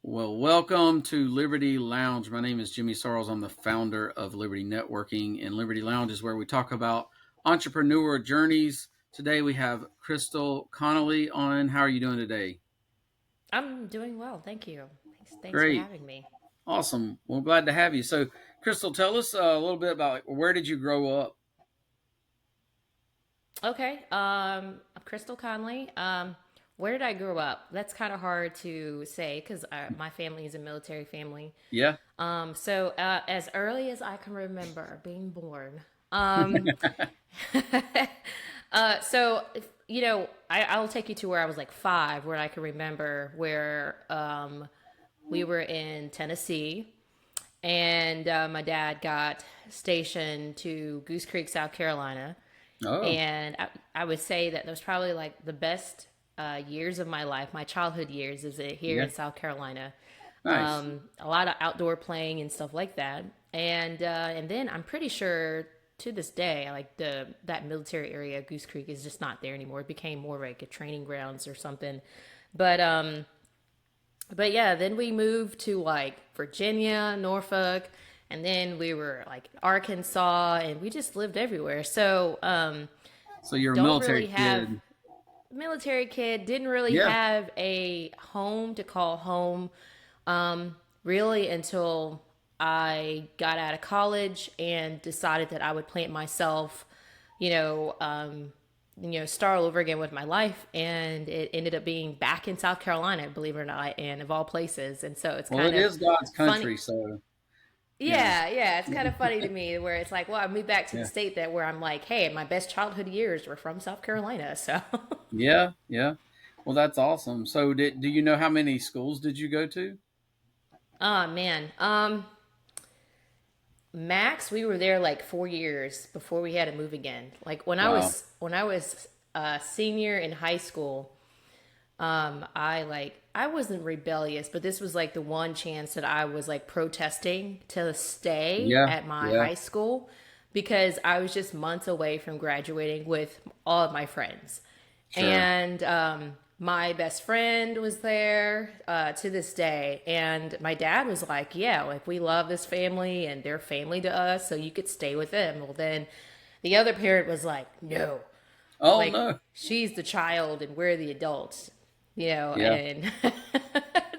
Well, welcome to Liberty Lounge. My name is Jimmy Sarles. I'm the founder of Liberty Networking, and Liberty Lounge is where we talk about entrepreneur journeys. Today we have Krystle Conley on. How are you doing today? I'm doing well, thank you. Thanks for Great. having me. Awesome. Well, glad to have you. So, Krystle, tell us a little bit about where did you grow up? Okay, I'm Krystle Conley. Where did I grow up? That's kind of hard to say because my family is a military family. Yeah. So as early as I can remember being born, um, I'll take you to where I was like 5, where I can remember where we were in Tennessee. And my dad got stationed to Goose Creek, South Carolina. Oh, And I would say that was probably like the best years of my life, my childhood years, is it here yeah. in South Carolina. Nice. A lot of outdoor playing and stuff like that. And then I'm pretty sure to this day, like the that military area, Goose Creek, is just not there anymore. It became more like a training grounds or something. But um, but yeah, then we moved to like Virginia, Norfolk, and then we were like in Arkansas, and we just lived everywhere. So you're a Don't military really have kid. military kid, didn't really Yeah. have a home to call home really until I got out of college and decided that I would plant myself, you know, um, start all over again with my life. And it ended up being back in South Carolina, believe it or not, and of all places. And so it's Well, kind it of is God's funny. country, so you know. Yeah, it's kind of funny to me where it's like, well, I moved back to the Yeah. state that where I'm like, hey, my best childhood years were from South Carolina. So, Yeah, yeah. Well, that's awesome. So, do you know how many schools did you go to? oh man, Max, we were there like 4 years before we had to move again. Like Wow. when I was a senior in high school, I wasn't rebellious, but this was like the one chance that I was like protesting to stay Yeah, at my yeah, high school because I was just months away from graduating with all of my friends. sure. And my best friend was there to this day. And my dad was like, yeah, like we love this family and they're family to us, so you could stay with them. Well, then the other parent was like, no, Oh like no. she's the child and we're the adults, you know. Yeah. And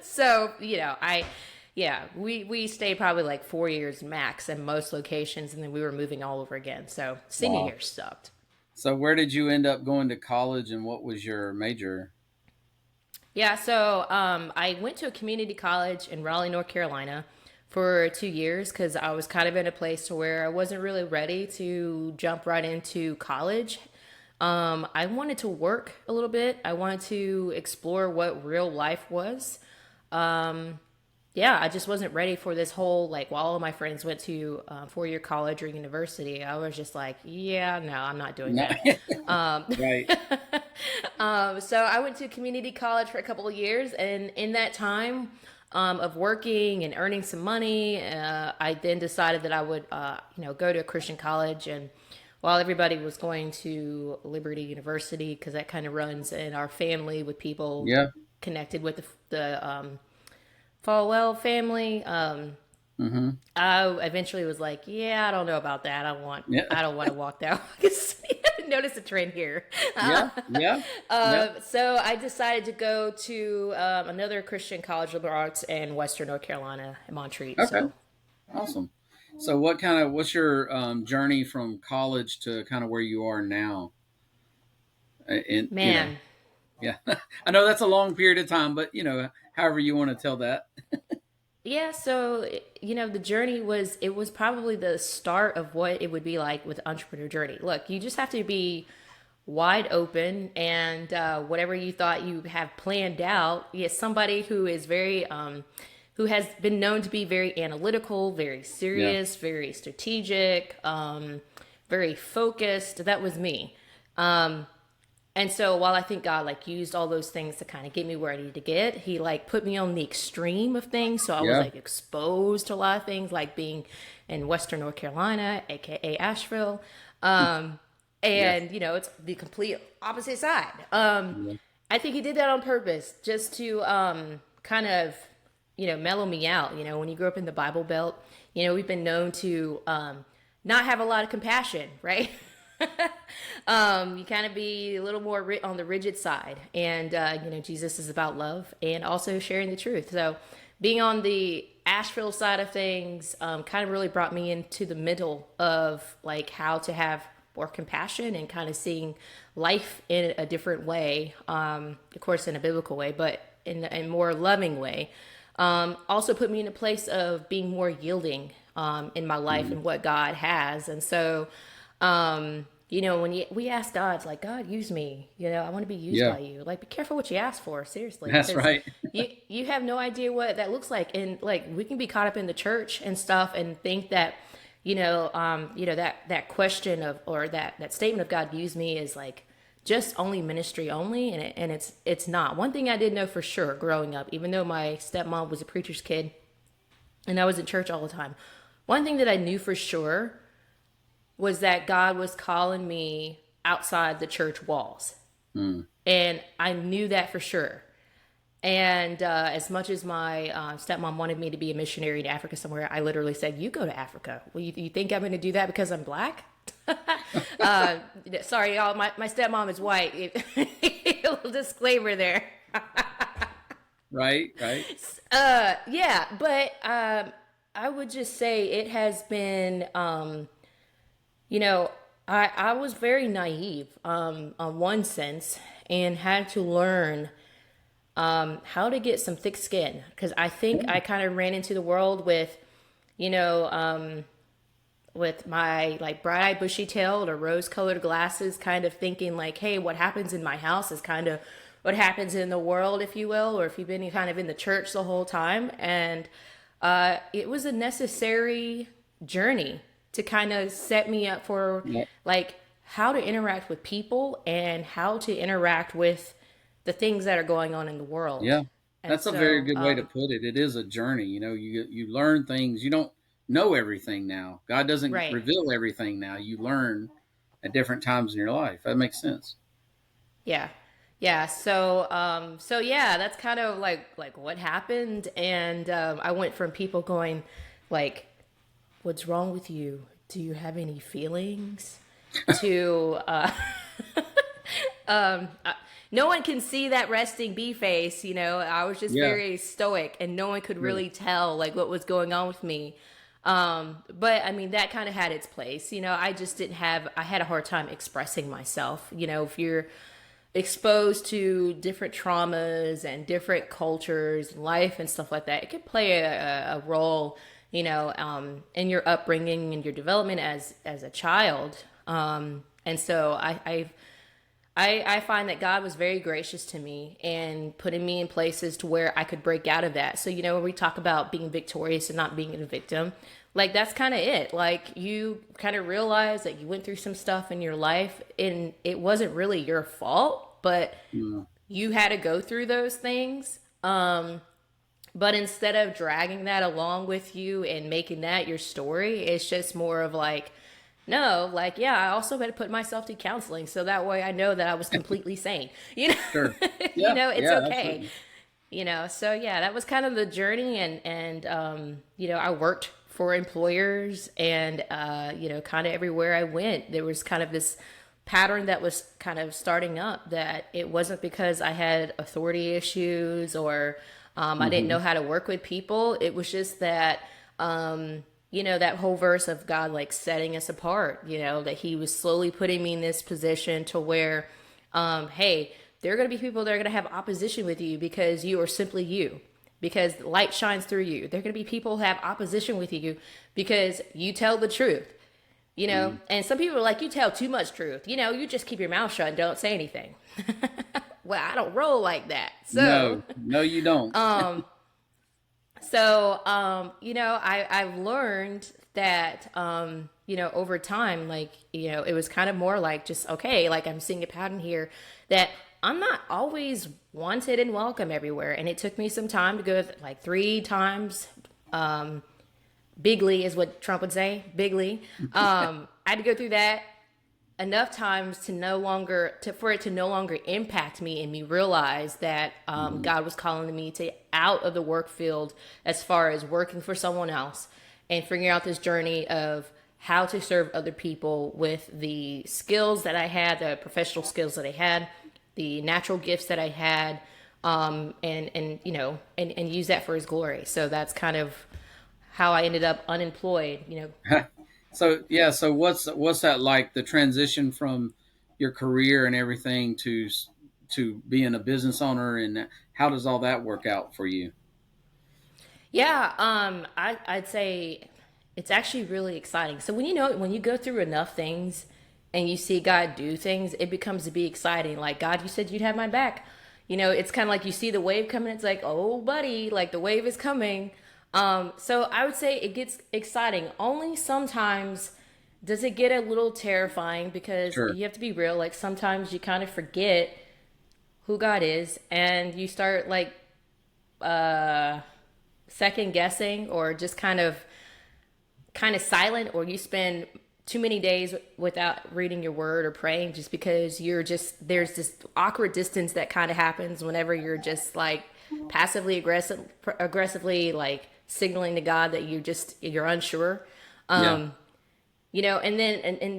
so, yeah, we stayed probably like 4 years max in most locations, and then we were moving all over again. So senior Wow. year sucked. So, where did you end up going to college, and what was your major? Yeah, so I went to a community college in Raleigh, North Carolina for 2 years because I was kind of in a place to where I wasn't really ready to jump right into college. I wanted to work a little bit. I wanted to explore what real life was. Yeah, I just wasn't ready for this whole like while all of my friends went to 4 year college or university. I was just like, yeah, no, I'm not doing No. that. Right. So I went to community college for a couple of years, and in that time of working and earning some money, I then decided that I would, go to a Christian college. And while everybody was going to Liberty University, because that kind of runs in our family with people Yeah. connected with the Falwell family, Mm-hmm. I eventually was like, yeah, I don't know about that. Yeah. I don't want to walk that. Notice a trend here. Yeah. Yeah. Yeah. So I decided to go to another Christian college, liberal arts, in Western North Carolina, in Montreat. Okay. So, Awesome. So, what's your journey from college to kind of where you are now? And man, yeah, I know that's a long period of time, but however you want to tell that. yeah. So the journey was probably the start of what it would be like with entrepreneur journey. Look, you just have to be wide open, and whatever you thought you have planned out, yes, somebody who is very who has been known to be very analytical, very Yeah. serious, very strategic, very focused. That was me. And so while I think God like used all those things to kind of get me where I needed to get, he like put me on the extreme of things. So I was Yeah. like exposed to a lot of things, like being in Western North Carolina, aka Asheville. Yes. And it's the complete opposite side. Yeah. I think he did that on purpose, just to kind of mellow me out. When you grow up in the Bible Belt, we've been known to not have a lot of compassion, right? You kind of be a little more on the rigid side. And, Jesus is about love and also sharing the truth. So being on the Asheville side of things kind of really brought me into the middle of like how to have more compassion and kind of seeing life in a different way. Of course, in a biblical way, but in a more loving way. Also put me in a place of being more yielding in my life and what God has. And so, when we ask God, it's like, God, use me. I want to be used Yeah, by you. Like, be careful what you ask for, seriously, that's because right. you have no idea what that looks like. And like, we can be caught up in the church and stuff and think that, that question of, or that statement of God use me is like just only ministry only. And it's not. One thing I did know for sure growing up, even though my stepmom was a preacher's kid and I was in church all the time, one thing that I knew for sure was that God was calling me outside the church walls. Mm. And I knew that for sure. And as much as my stepmom wanted me to be a missionary in Africa somewhere, I literally said, you go to Africa. Well, you think I'm going to do that because I'm black? Sorry, y'all. My stepmom is white. Little disclaimer there. Right, right. Yeah, but I would just say it has been, I was very naive on one sense and had to learn how to get some thick skin, because I think I kind of ran into the world with my like bright-eyed, bushy-tailed or rose-colored glasses, kind of thinking like, hey, what happens in my house is kind of what happens in the world, if you will, or if you've been kind of in the church the whole time. And it was a necessary journey to kind of set me up for Yeah, like how to interact with people and how to interact with the things that are going on in the world. yeah. And That's a very so, good way to put it. It is a journey. You learn things. You don't know everything now. God doesn't right. reveal everything now. You learn at different times in your life. That makes sense. Yeah. Yeah. So yeah, that's kind of like what happened. And I went from people going like, what's wrong with you? Do you have any feelings? To no one can see that resting bee face. I was just Yeah, very stoic and no one could sure. really tell like what was going on with me. But I mean, that kind of had its place. I had a hard time expressing myself. If you're exposed to different traumas and different cultures and life and stuff like that, it could play a role, in your upbringing and your development as a child. And so I find that God was very gracious to me and putting me in places to where I could break out of that. So, when we talk about being victorious and not being a victim, like that's kind of it. Like you kind of realize that you went through some stuff in your life and it wasn't really your fault, but Yeah, you had to go through those things. But instead of dragging that along with you and making that your story, it's just more of like, no, like, yeah, I also had to put myself through counseling so that way I know that I was completely sane. sure. Yeah, It's yeah, okay. absolutely. So yeah, that was kind of the journey. And I worked for employers and, kind of everywhere I went, there was kind of this pattern that was kind of starting up, that it wasn't because I had authority issues or I didn't Hmm. know how to work with people. It was just that, that whole verse of God, like setting us apart, that he was slowly putting me in this position to where, hey, there are going to be people that are going to have opposition with you because you are simply you, because light shines through you. There are going to be people who have opposition with you because you tell the truth, and some people are like, you tell too much truth, you just keep your mouth shut and don't say anything. Well, I don't roll like that. So No, no, you don't. I've learned that, over time, like, it was kind of more like just, okay, like I'm seeing a pattern here that I'm not always wanted and welcome everywhere. And it took me some time to go like 3 times. Bigly is what Trump would say, bigly. I had to go through that. enough times to no longer to for it to no longer impact me, and me realize that Mhm. God was calling me to out of the work field as far as working for someone else and figuring out this journey of how to serve other people with the skills that I had, the professional skills that I had, the natural gifts that I had, and and use that for His glory. So that's kind of how I ended up unemployed. So yeah, so what's that like, the transition from your career and everything to being a business owner, and how does all that work out for you? Yeah, I'd say it's actually really exciting. So when you go through enough things and you see God do things, it becomes to be exciting. Like, God, you said you'd have my back. It's kind of like you see the wave coming. It's like, oh, buddy, like the wave is coming. So I would say it gets exciting. Only sometimes does it get a little terrifying because Sure. you have to be real. Like sometimes you kind of forget who God is and you start like second guessing or just kind of silent, or you spend too many days without reading your word or praying just because there's this awkward distance that kind of happens whenever you're just like aggressively like signaling to God that you're unsure. Yeah. And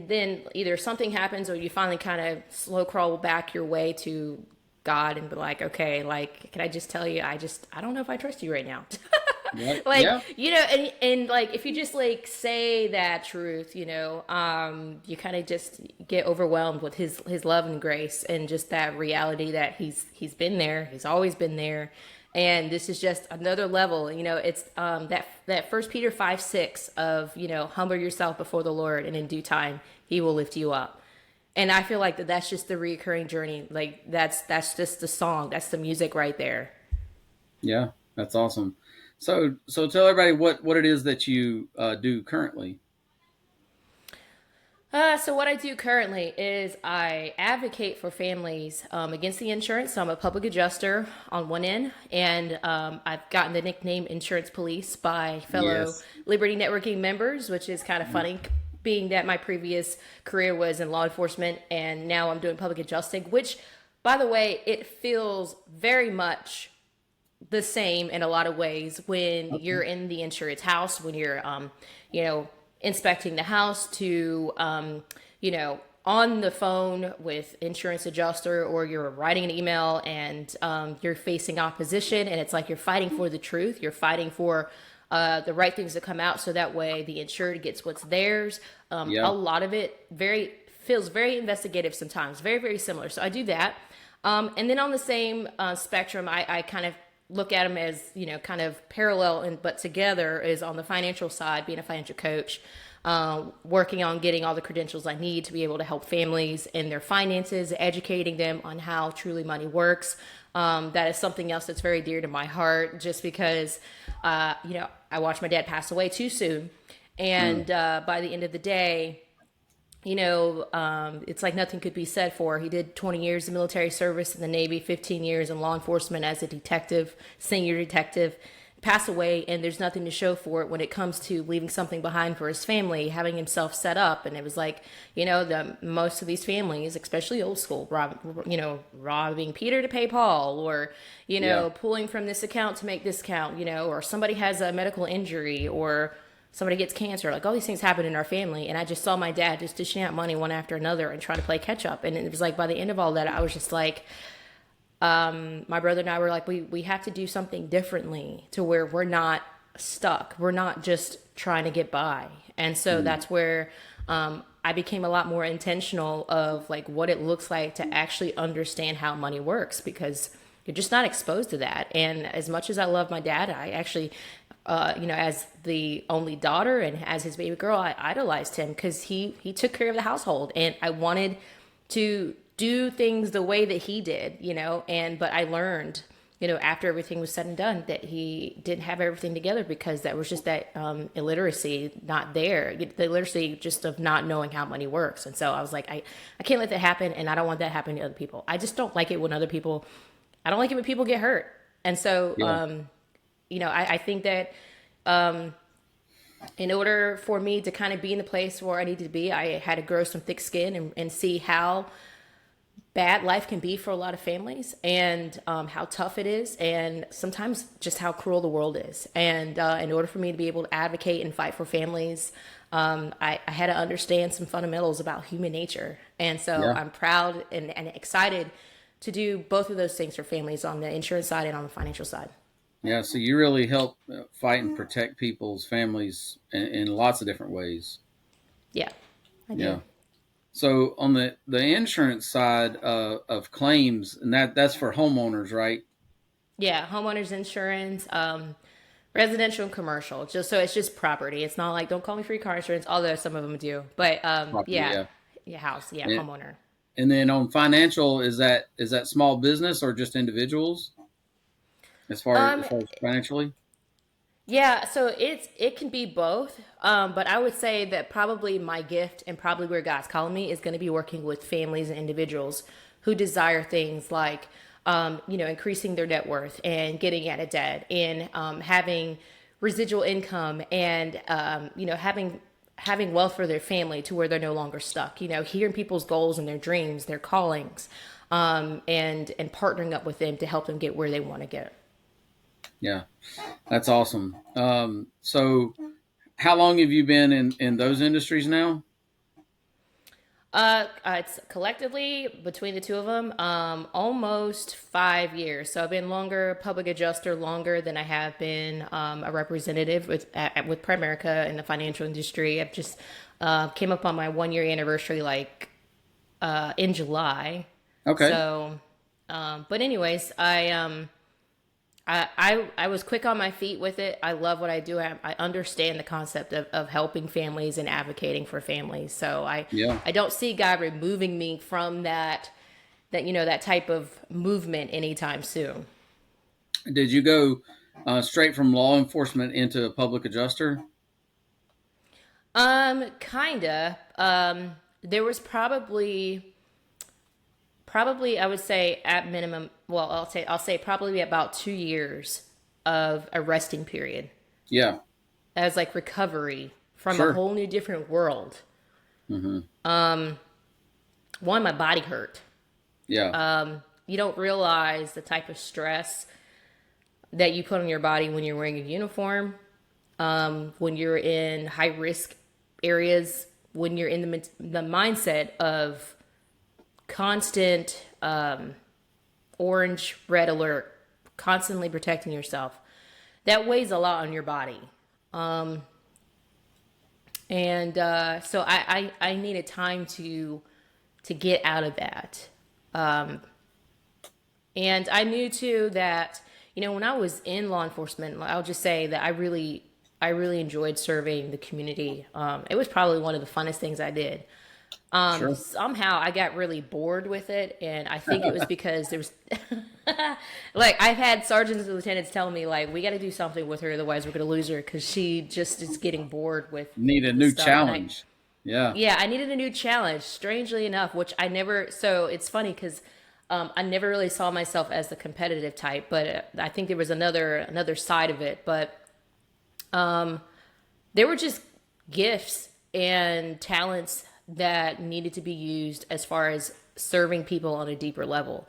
then either something happens or you finally kind of slow crawl back your way to God and be like, okay, like, can I just tell you, I don't know if I trust you right now. Right. Like, Yeah. and like if you just like say that truth, you kind of just get overwhelmed with his love and grace and just that reality that he's been there, he's always been there, and this is just another level. It's that First Peter 5:6 of humble yourself before the Lord, and in due time He will lift you up. And I feel like that's just the recurring journey. Like that's just the song, that's the music right there. Yeah. That's awesome. So tell everybody what it is that you do currently. So what I do currently is I advocate for families against the insurance. So I'm a public adjuster on one end, and I've gotten the nickname Insurance Police by fellow Yes. Liberty Networking members, which is kind of funny, being that my previous career was in law enforcement, and now I'm doing public adjusting. Which, by the way, it feels very much the same in a lot of ways when Okay. you're in the insurance house, when you're you know inspecting the house, to on the phone with insurance adjuster, or you're writing an email and you're facing opposition, and it's like you're fighting for the truth, you're fighting for the right things to come out so that way the insured gets what's theirs. A Yeah. lot of it very feels very investigative sometimes, very very similar. So I do that. And then on the same spectrum, I kind of look at them as kind of parallel, and but together is on the financial side, being a financial coach, working on getting all the credentials I need to be able to help families in their finances, educating them on how truly money works. That is something else that's very dear to my heart, just because I watched my dad pass away too soon, Mm. and by the end of the day, it's like nothing could be said for. He did 20 years of military service in the Navy, 15 years in law enforcement as a detective, senior detective, passed away, and there's nothing to show for it when it comes to leaving something behind for his family, having himself set up. And it was like, the most of these families, especially old school, robbing Peter to pay Paul, or, Yeah. pulling from this account to make this account, or somebody has a medical injury, or somebody gets cancer. Like, all these things happen in our family, and I just saw my dad just dishing out money one after another and trying to play catch up. And it was like by the end of all that, I was just like, my brother and I were like, we have to do something differently to where we're not stuck, we're not just trying to get by. And so Mm. that's where I became a lot more intentional of like what it looks like to actually understand how money works, because you're just not exposed to that. And as much as I love my dad, I actually as the only daughter and as his baby girl, I idolized him because he took care of the household, and I wanted to do things the way that he did, but I learned, after everything was said and done, that he didn't have everything together, because that was just that illiteracy not there, the illiteracy just of not knowing how money works. And so I was like, I can't let that happen, and I don't want that happening to other people. I just don't like it when I don't like it when people get hurt. And so Yeah. I think that In order for me to kind of be in the place where I needed to be, I had to grow some thick skin and see how bad life can be for a lot of families, and how tough it is, and sometimes just how cruel the world is. And in order for me to be able to advocate and fight for families, I had to understand some fundamentals about human nature. And so Yeah. I'm proud and excited to do both of those things for families on the insurance side and on the financial side. Yeah. So you really help fight and protect people's families in lots of different ways. Yeah, I Yeah. do. So on the insurance side of claims, and that's for homeowners, right? Yeah, homeowners insurance, residential and commercial. Just so it's just property. It's not like don't call me for your car insurance, although some of them do. But Property, yeah, yeah. yeah, house, yeah, And, homeowner. and then on financial, is that small business or just individuals as far as, Um, as far as financially? yeah, so it can be both. But I would say that probably my gift and probably where God's calling me is going to be working with families and individuals who desire things like, increasing their net worth and getting out of debt, and having residual income, and having wealth for their family to where they're no longer stuck. Hearing people's goals and their dreams, their callings, and partnering up with them to help them get where they want to get. Yeah, that's awesome. So how long have you been in those industries now? It's collectively between the two of them, almost 5 years. So I've been longer public adjuster longer than I have been a representative with Primerica in the financial industry. I've just came up on my 1 year anniversary like in July. Okay. So, but anyways, I was quick on my feet with it. I love what I do. I understand the concept of helping families and advocating for families. So Yeah. I don't see God removing me from that type of movement anytime soon. Did you go straight from law enforcement into a public adjuster? Kinda. There was probably I would say at minimum, well, I'll say probably about 2 years of a resting period Yeah. as like recovery from a Sure. whole new different world. Hmm. One, my body hurt. Yeah. You don't realize the type of stress that you put on your body when you're wearing a uniform, when you're in high risk areas, when you're in the mindset of constant orange, red alert, constantly protecting yourself. That weighs a lot on your body. And so I needed time to get out of that. And I knew too that, when I was in law enforcement, I'll just say that I really enjoyed serving the community. It was probably one of the funnest things I did. Sure. Somehow I got really bored with it, and I think it was because there was like I've had sergeants and lieutenants tell me like we got to do something with her, otherwise we're gonna lose her because she just is getting bored with Need a the new stuff. And I challenge. Yeah. yeah, I needed a new challenge. Strangely enough, which I never. So it's funny because I never really saw myself as the competitive type, but I think there was another side of it. But there were just gifts and talents that needed to be used as far as serving people on a deeper level,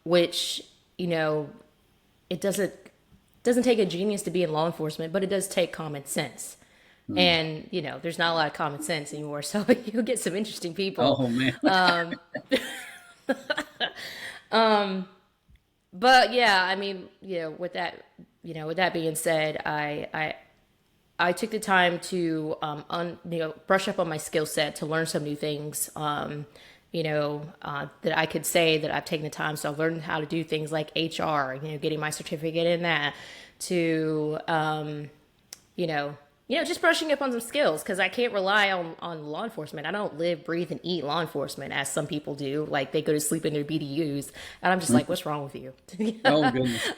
which it doesn't take a genius to be in law enforcement, but it does take common sense. Hmm. And there's not a lot of common sense anymore, so you'll get some interesting people. Oh man. But yeah, I mean, with that being said, I took the time to brush up on my skill set to learn some new things. That I could say that I've taken the time. So I've learned how to do things like HR, getting my certificate in that, to just brushing up on some skills because I can't rely on law enforcement. I don't live, breathe, and eat law enforcement as some people do. Like they go to sleep in their BDUs, and I'm just like, what's wrong with you? Oh goodness.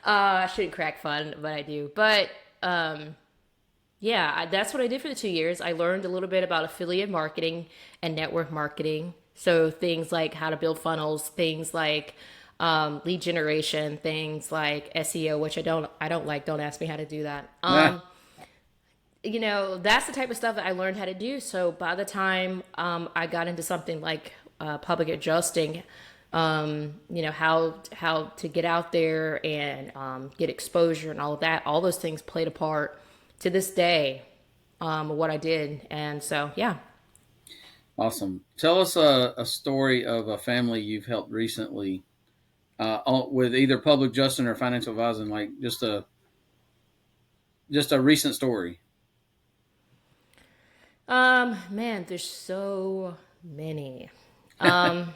I shouldn't crack fun, but I do. But yeah, that's what I did for the 2 years. I learned a little bit about affiliate marketing and network marketing. So things like how to build funnels, things like lead generation things like SEO, which I don't like. Don't ask me how to do that. Yeah. That's the type of stuff that I learned how to do. So by the time I got into something like public adjusting, how to get out there and get exposure and all of that, all those things played a part to this day of what I did. And so, yeah. Awesome. Tell us a story of a family you've helped recently with either public adjusting or financial advising, like just a recent story. Man, there's so many. Um,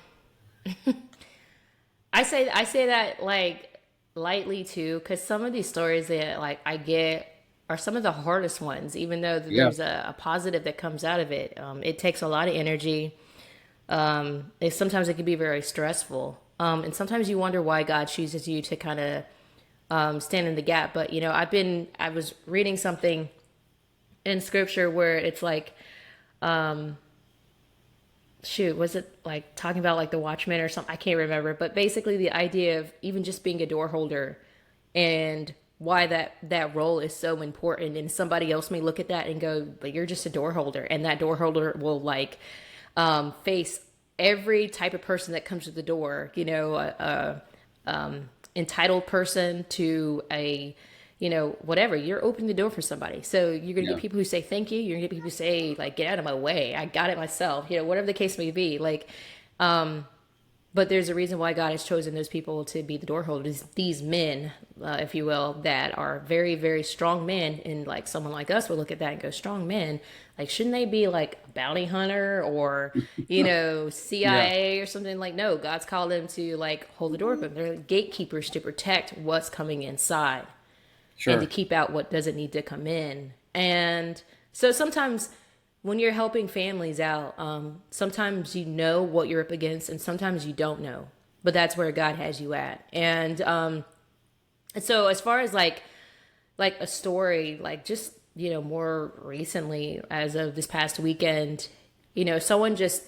I say that like lightly too, because some of these stories that like I get are some of the hardest ones. Even though Yeah. there's a positive that comes out of it, it takes a lot of energy. Sometimes it can be very stressful, and sometimes you wonder why God chooses you to kind of stand in the gap. But I was reading something in scripture where it's like, shoot, was it like talking about like the watchman or something? I can't remember, but basically the idea of even just being a door holder and why that role is so important. And somebody else may look at that and go, but you're just a door holder, and that door holder will like face every type of person that comes to the door, entitled person to a, whatever. You're opening the door for somebody. So you're going to Yeah. get people who say thank you. You're going to get people who say, like, get out of my way. I got it myself, whatever the case may be. Like, but there's a reason why God has chosen those people to be the door holders, these men, if you will, that are very, very strong men. And like someone like us would look at that and go, strong men, like, shouldn't they be like a bounty hunter or, Yeah. CIA or something? Like, no, God's called them to like hold the door open. They're gatekeepers to protect what's coming inside and to Sure. keep out what doesn't need to come in. And so sometimes when you're helping families out, sometimes you know what you're up against, and sometimes you don't know. But that's where God has you at. And so as far as like a story, like just more recently, as of this past weekend, someone just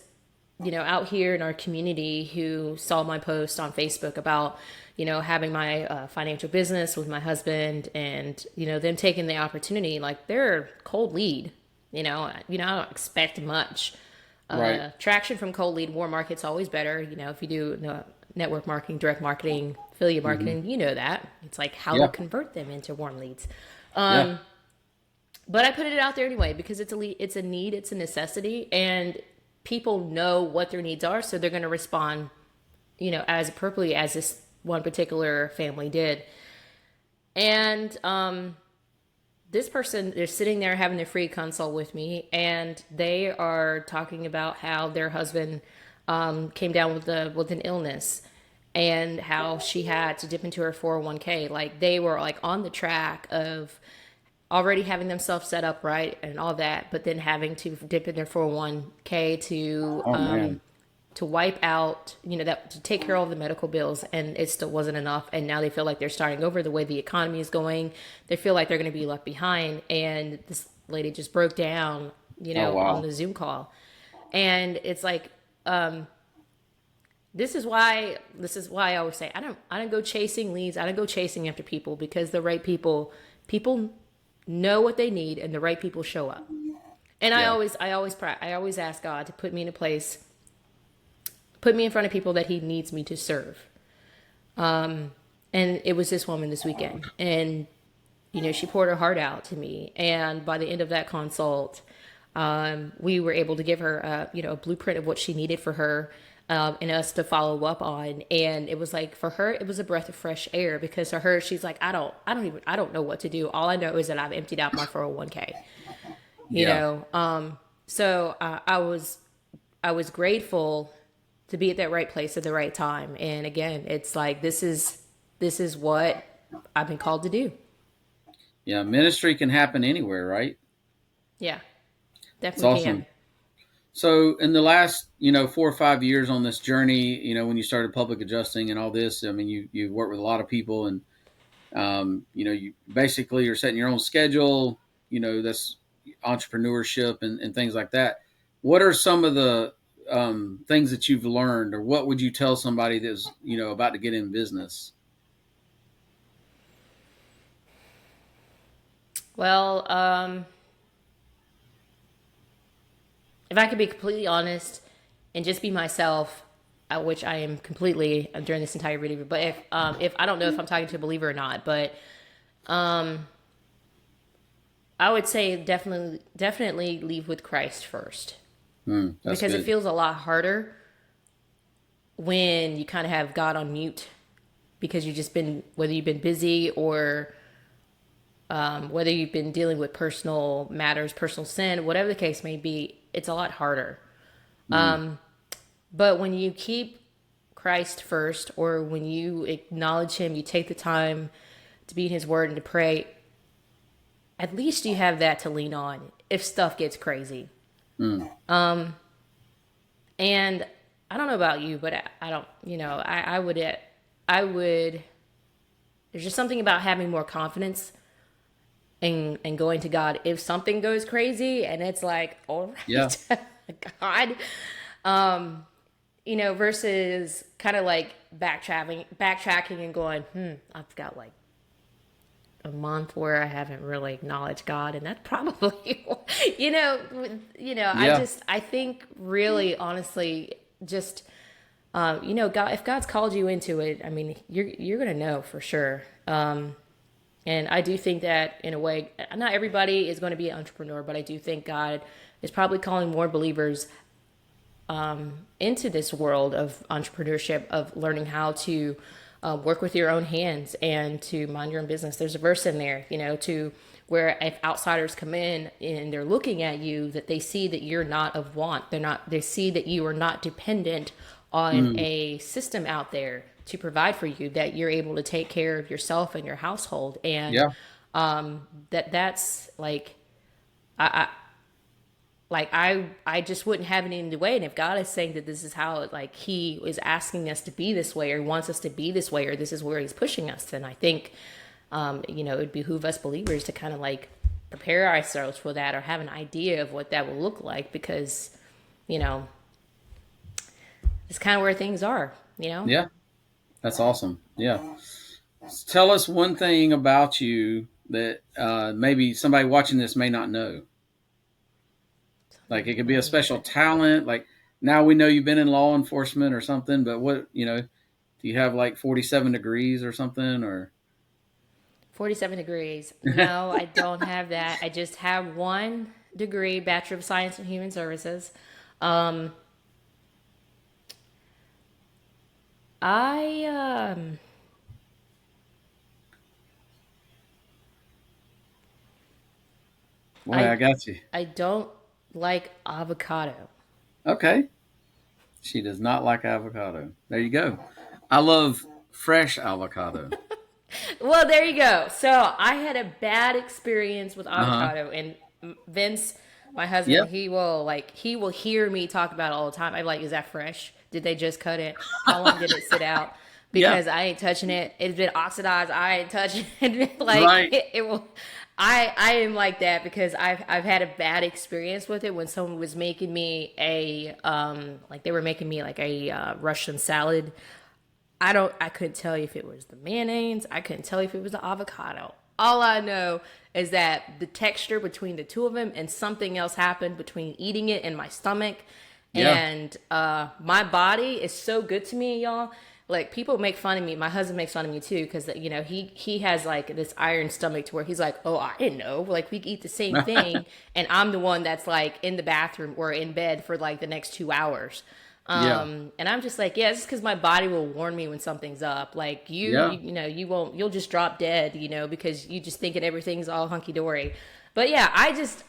out here in our community who saw my post on Facebook about, having my financial business with my husband, and, them taking the opportunity, like they're a cold lead, I don't expect much Right. traction from cold lead. Warm market's always better. If you do network marketing, direct marketing, affiliate Hmm. marketing, that. It's like how to Yeah. convert them into warm leads. Yeah. But I put it out there anyway because it's a need, it's a necessity, and people know what their needs are, so they're going to respond, as appropriately as this one particular family did. And this person is sitting there having a free consult with me, and they are talking about how their husband came down with an illness, and how she had to dip into her 401k. Like they were like on the track of already having themselves set up right and all that, but then having to dip in their 401k Oh man. to wipe out, that to take care of all the medical bills, and it still wasn't enough. And now they feel like they're starting over the way the economy is going. They feel like they're going to be left behind. And this lady just broke down, Oh on wow. the Zoom call. And it's like, this is why I always say I don't go chasing leads. I don't go chasing after people, because the right people know what they need, and the right people show up. And I Yeah. always I always ask God to put me in a place, put me in front of people that he needs me to serve. And it was this woman this weekend, and she poured her heart out to me. And by the end of that consult, we were able to give her a blueprint of what she needed for her, and us to follow up on. And it was like, for her, it was a breath of fresh air, because for her, she's like, I don't know what to do. All I know is that I've emptied out my 401k. you Yeah. know so I was grateful to be at that right place at the right time. And again, it's like, this is what I've been called to do. Yeah. Ministry can happen anywhere, right? Yeah, It's definitely can. awesome. So in the last, 4 or 5 years on this journey, when you started public adjusting and all this, I mean, you worked with a lot of people, and you basically are setting your own schedule. That's entrepreneurship and things like that. What are some of the things that you've learned, or what would you tell somebody that's about to get in business? Well, if I could be completely honest and just be myself, which I am completely during this entire video, but if I don't know if I'm talking to a believer or not, but I would say definitely leave with Christ first, That's because it good. feels a lot harder when you kind of have God on mute, because you've just been, whether you've been busy or whether you've been dealing with personal matters, personal sin, whatever the case may be, it's a lot harder. Mm. But when you keep Christ first, or when you acknowledge Him, you take the time to be in His Word and to pray, at least you have that to lean on if stuff gets crazy. Mm. And I don't know about you, but I don't, I would, there's just something about having more confidence and going to God if something goes crazy and it's like, all Yeah. right, God, versus kind of like backtracking and going, I've got like a month where I haven't really acknowledged God, and that's probably, Yeah. I think really honestly, just, God, if God's called you into it, I mean, you're gonna know for sure. And I do think that in a way, not everybody is going to be an entrepreneur, but I do think God is probably calling more believers into this world of entrepreneurship, of learning how to work with your own hands and to mind your own business. There's a verse in there, to where if outsiders come in and they're looking at you, that they see that you're not of want. They see that you are not dependent on Mm. a system out there to provide for you, that you're able to take care of yourself and your household. And Yeah. that's like, I just wouldn't have it any way. And if God is saying that this is how, like, He is asking us to be this way, or wants us to be this way, or this is where He's pushing us, then I think, it would behoove us believers to kind of like prepare ourselves for that, or have an idea of what that will look like, because, it's kind of where things are. Yeah. That's awesome. Yeah. Tell us one thing about you that maybe somebody watching this may not know. Like, it could be a special talent. Like, now we know you've been in law enforcement or something, but do you have like 47 degrees or something, or? 47 degrees. No, I don't have that. I just have one degree, Bachelor of Science in Human Services. Um, I Boy, I I got you. I don't like avocado. Okay. She does not like avocado. There you go. I love fresh avocado. Well, there you go. So I had a bad experience with Uh huh. avocado, and Vince, my husband, Yep. he will hear me talk about it all the time. I'm like, is that fresh? Did they just cut it? How long did it sit out? Yeah. Because I ain't touching it. It's been oxidized. I ain't touching it. Like Right. it will. I am like that because I've had a bad experience with it when someone was making me a like they were making me like a Russian salad. I couldn't tell you if it was the mayonnaise. I couldn't tell you if it was the avocado. All I know is that the texture between the two of them, and something else happened between eating it and my stomach. Yeah. And my body is so good to me, y'all. Like, people make fun of me. My husband makes fun of me too, because he has like this iron stomach to where he's like, oh, I didn't know. Like, we eat the same thing, and I'm the one that's like in the bathroom or in bed for like the next 2 hours. Yeah. And I'm just like, yeah, it's because my body will warn me when something's up. Like Yeah. you'll just drop dead, because you just thinking everything's all hunky dory. But yeah,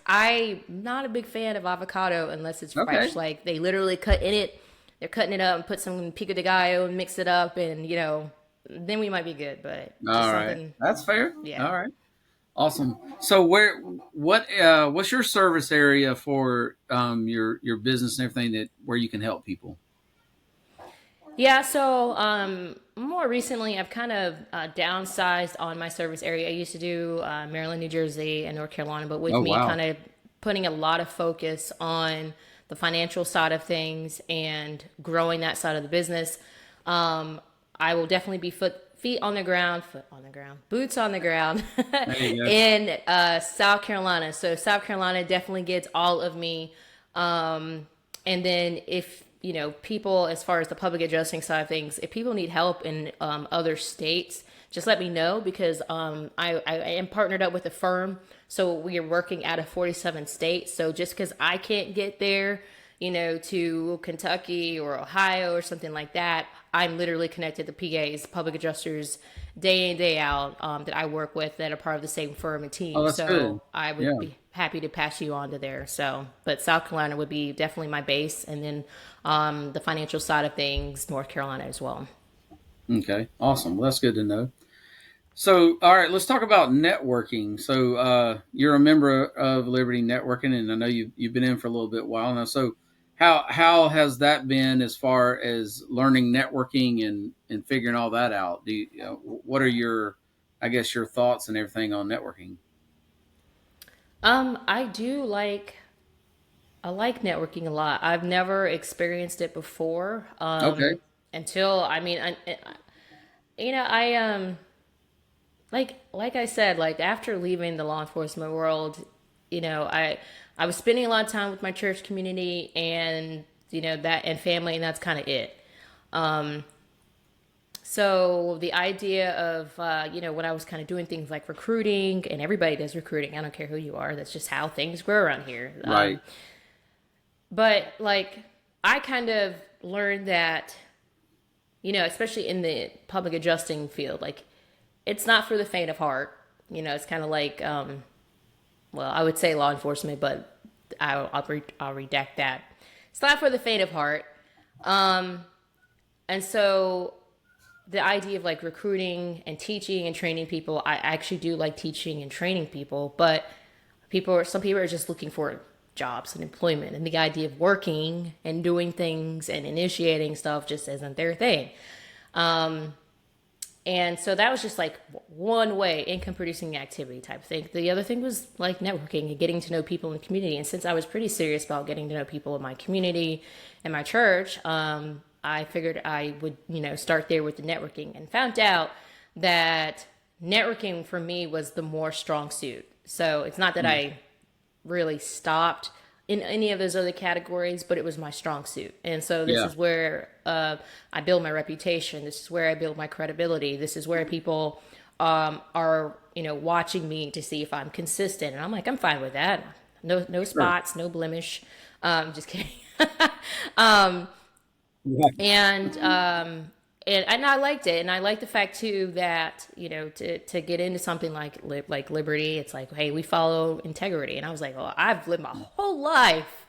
I'm not a big fan of avocado unless it's Okay. fresh. Like, they literally they're cutting it up and put some pico de gallo and mix it up, and then we might be good. But just All right. something, That's fair. yeah. All right. Awesome. So what's your service area for your business and everything, that where you can help people? Yeah, so more recently, I've kind of downsized on my service area. I used to do Maryland, New Jersey, and North Carolina, but with Oh me wow. kind of putting a lot of focus on the financial side of things and growing that side of the business. I will definitely be feet on the ground, foot on the ground, boots on the ground There you go. in South Carolina. So South Carolina definitely gets all of me. And then if people, as far as the public adjusting side of things, if people need help in other states, just let me know because I am partnered up with a firm, so we are working out of 47 states. So just because I can't get there, to Kentucky or Ohio or something like that, I'm literally connected to PAs, public adjusters, day in, day out, that I work with that are part of the same firm and Oh, team. that's good. So I Yeah. would be happy to pass you on to there. So, but South Carolina would be definitely my base. And then the financial side of things, North Carolina as well. Okay. Awesome. Well, that's good to know. So, all right, let's talk about networking. So, you're a member of Liberty Networking, and I know you've been in for a little bit while now. So, how has that been as far as learning networking and figuring all that out? What are your, I guess, your thoughts and everything on networking? I do I like networking a lot. I've never experienced it before. Okay. Until I like I said, like after leaving the law enforcement world, I was spending a lot of time with my church community and that and family, and that's kind of it. So the idea of when I was kind of doing things like recruiting, and everybody does recruiting. I don't care who you are. That's just how things grow around here. Right. But like I kind of learned that especially in the public adjusting field, like it's not for the faint of heart. It's kind of like well, I would say law enforcement, but I'll redact that. It's not for the faint of heart. And so the idea of like recruiting and teaching and training people, I actually do like teaching and training people, but some people are just looking for jobs and employment, and the idea of working and doing things and initiating stuff just isn't their thing. And so that was just like one way, income producing activity type thing. The other thing was like networking and getting to know people in the community. And since I was pretty serious about getting to know people in my community and my church, I figured I would, start there with the networking, and found out that networking for me was the more strong suit. So it's not that I really stopped in any of those other categories, but it was my strong suit. And so this Yeah. is where I build my reputation. This is where I build my credibility. This is where people are, watching me to see if I'm consistent. And I'm like, I'm fine with that. No Sure. spots, no blemish. Just kidding. Yeah. And I liked it, and I like the fact too that to get into something like Liberty, it's like, hey, we follow integrity, and I was like, well, I've lived my whole life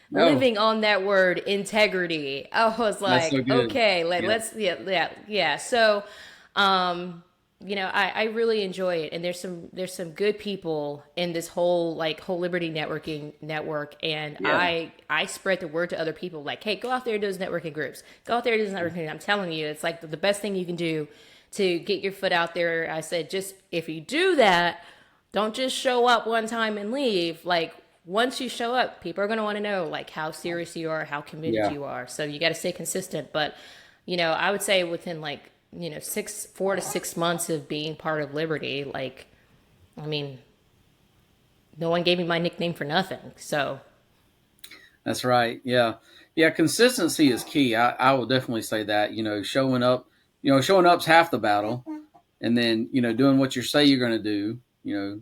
No, living on that word integrity. I was that's so like, good. okay, Yeah. let's yeah. So, I really enjoy it, and there's some good people in this whole Liberty networking network, and Yeah. I spread the word to other people like, hey, go out there to those networking groups, go out there to those networking. I'm telling you, it's like the best thing you can do to get your foot out there. I said, just if you do that, don't just show up one time and leave. Like once you show up, people are going to want to know like how serious you are, how committed Yeah. you are. So you got to stay consistent. But I would say within 4 to 6 months of being part of Liberty, like, I mean, no one gave me my nickname for nothing. So, That's right. Yeah. Yeah. Consistency is key. I will definitely say that, showing up's half the battle. And then, doing what you say you're going to do,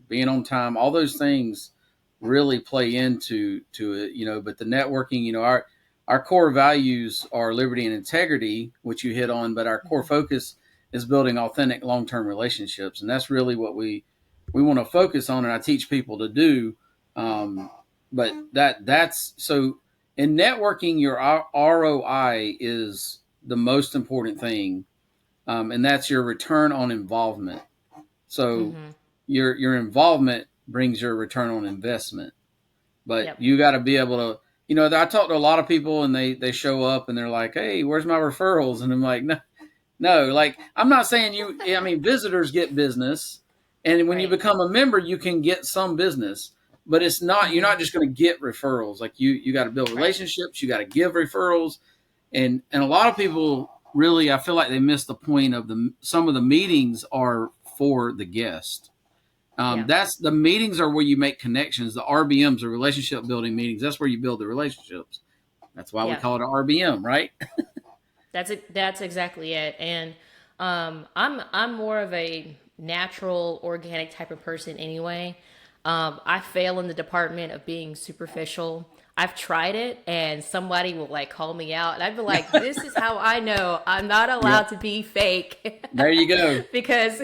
being on time, all those things really play into it, but the networking, our core values are liberty and integrity, which you hit on, but our core focus is building authentic long-term relationships. And that's really what we want to focus on. And I teach people to do. But that's so in networking, your ROI is the most important thing. And that's your return on involvement. So hmm your involvement brings your return on investment, but yep, you got to be able to. I talk to a lot of people and they show up and they're like, "Hey, where's my referrals?" And I'm like, "No, no. Like I'm not saying you. I mean, visitors get business, and when you right, become a member, you can get some business, but it's not. You're Mm-hmm. not just going to get referrals. Like you got to build Right. relationships. You got to give referrals, and a lot of people really, I feel like they miss the point of the some of the meetings are for the guest. Yeah. That's the meetings are where you make connections. The RBMs are relationship building meetings. That's where you build the relationships. That's why we Yeah. call it an RBM, right? That's exactly it. And I'm more of a natural, organic type of person anyway. I fail in the department of being superficial. I've tried it, and somebody will like call me out, and I'd be like, "This is how I know I'm not Yeah. allowed to be fake," There you go. because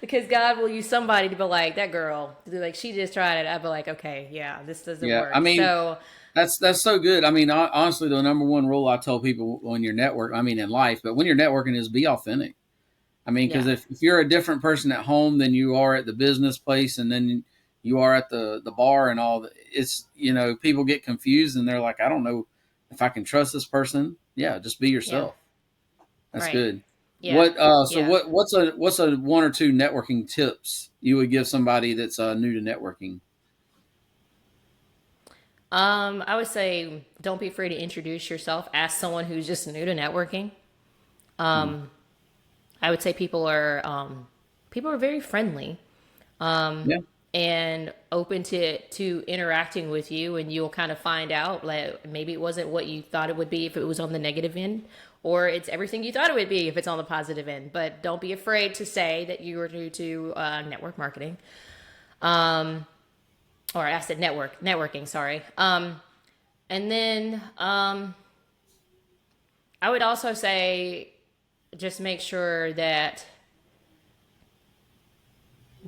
because God will use somebody to be like, "That girl, like she just tried it." I'd be like, "Okay, yeah, this doesn't Yeah. I work." mean, So that's so good. I mean, honestly, the number one rule I tell people when you're networking, I mean, in life, but when you're networking is be authentic. I mean, because yeah, if you're a different person at home than you are at the business place, and then you are at the bar and all, it's people get confused and they're like, I don't know if I can trust this person. Yeah, just be yeah, yourself. That's right, good. yeah, So yeah. what's a one or two networking tips you would give somebody that's new to networking? I would say don't be afraid to introduce yourself. Ask someone who's just new to networking. Mm. I would say people are very friendly Yeah, and open to interacting with you, and you'll kind of find out like maybe it wasn't what you thought it would be if it was on the negative end, or it's everything you thought it would be if it's on the positive end. But don't be afraid to say that you are new to network marketing. Or I said networking. Sorry. And then I would also say just make sure that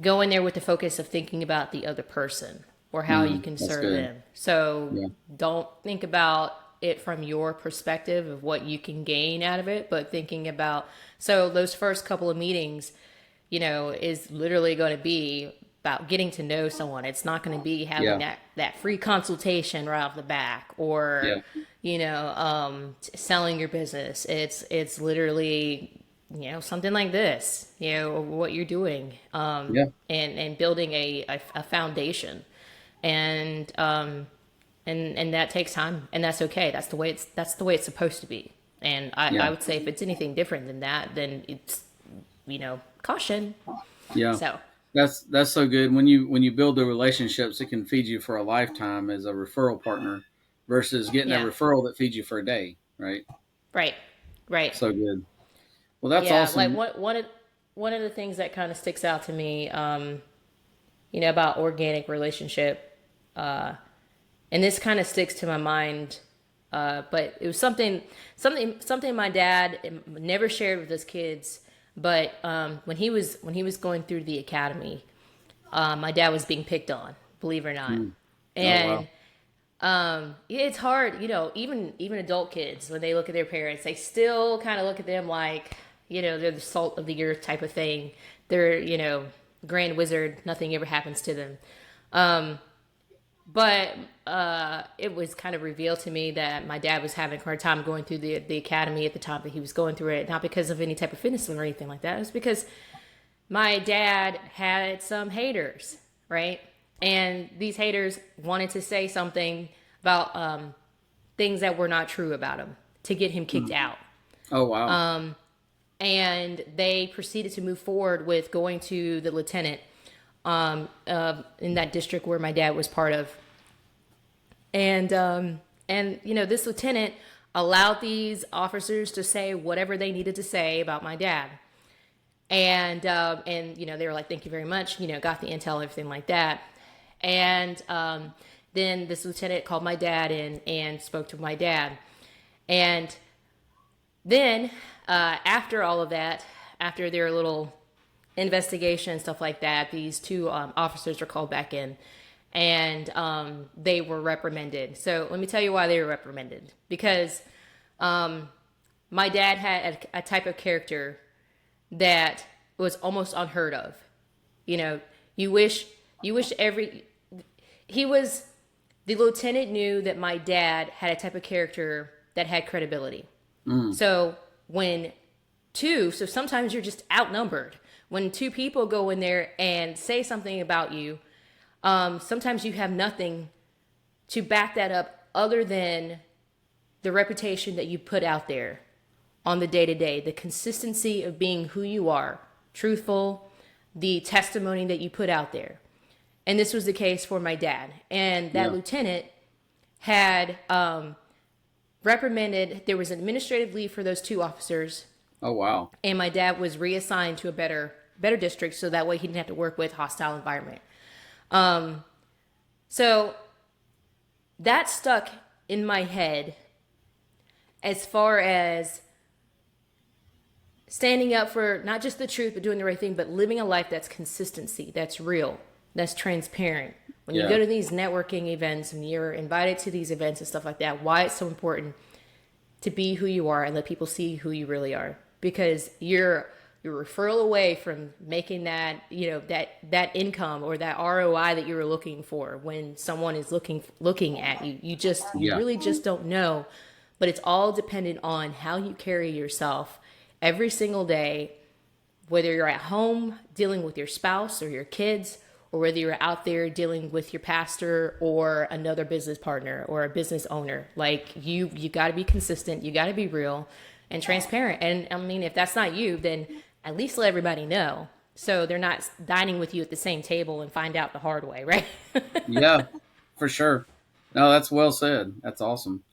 go in there with the focus of thinking about the other person or how you can that's serve good. them. So Yeah, don't think about it from your perspective of what you can gain out of it, but thinking about so those first couple of meetings, is literally going to be about getting to know someone. It's not going to be having yeah, that free consultation right off the back or yeah, selling your business. It's literally something like this, what you're doing, yeah, and building a foundation, and and that takes time, and that's okay. That's the way it's supposed to be. And I yeah, would say if it's anything different than that, then it's caution. yeah. So That's so good. When you build the relationships, it can feed you for a lifetime as a referral partner, versus getting a yeah, referral that feeds you for a day. Right. right, right. So good. Well, that's Yeah, like awesome. one of the things that kind of sticks out to me, about organic relationship, and this kind of sticks to my mind. But it was something my dad never shared with his kids. But when he was going through the academy, my dad was being picked on, believe it or not, Mm. Oh and wow. it's hard. Even adult kids, when they look at their parents, they still kind of look at them like they're the salt of the earth type of thing. They're grand wizard. Nothing ever happens to them. But it was kind of revealed to me that my dad was having a hard time going through the academy at the time that he was going through it, not because of any type of fitness or anything like that. It was because my dad had some haters, right? And these haters wanted to say something about things that were not true about him to get him kicked Mm. out. Oh wow. And they proceeded to move forward with going to the lieutenant in that district where my dad was part of. And this lieutenant allowed these officers to say whatever they needed to say about my dad. And they were like, thank you very much, got the intel, everything like that. And then this lieutenant called my dad in and spoke to my dad. And then after all of that, after their little investigation and stuff like that, these two officers were called back in, and they were reprimanded. So let me tell you why they were reprimanded. Because my dad had a type of character that was almost unheard of. You wish every he was the lieutenant knew that my dad had a type of character that had credibility. Mm. So so sometimes you're just outnumbered. When two people go in there and say something about you, sometimes you have nothing to back that up other than the reputation that you put out there on the day to day, the consistency of being who you are, truthful, the testimony that you put out there. And this was the case for my dad. And that Yeah. lieutenant had reprimanded, there was an administrative leave for those two officers. Oh, wow. And my dad was reassigned to a better district so that way he didn't have to work with hostile environment. So that stuck in my head as far as standing up for not just the truth, but doing the right thing, but living a life that's consistency, that's real, that's transparent. When you Yeah. go to these networking events and you're invited to these events and stuff like that, why it's so important to be who you are and let people see who you really are. Because you're referral away from making that, that income or that ROI that you were looking for when someone is looking at you. You Yeah. really just don't know. But it's all dependent on how you carry yourself every single day, whether you're at home dealing with your spouse or your kids, or whether you're out there dealing with your pastor or another business partner or a business owner. Like you got to be consistent, you got to be real and transparent. And I mean, if that's not you, then at least let everybody know so they're not dining with you at the same table and find out the hard way, right? Yeah, for sure. No, that's well said. That's awesome.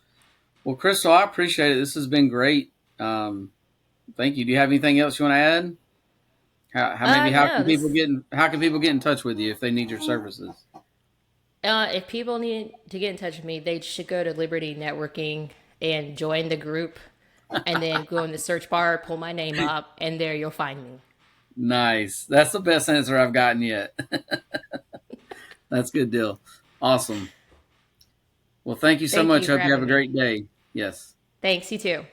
Well, Krystle, I appreciate it. This has been great. Thank you. Do you have anything else you want to add? How No, can people this. get in touch with you if they need your services? If people need to get in touch with me, they should go to Liberty Networking and join the group, and then go in the search bar, pull my name up, and there you'll find me. Nice. That's the best answer I've gotten yet. That's a good deal. Awesome. Well, thank you so Thank much. you for Hope you have having a me. great day. Yes. Thanks, you too.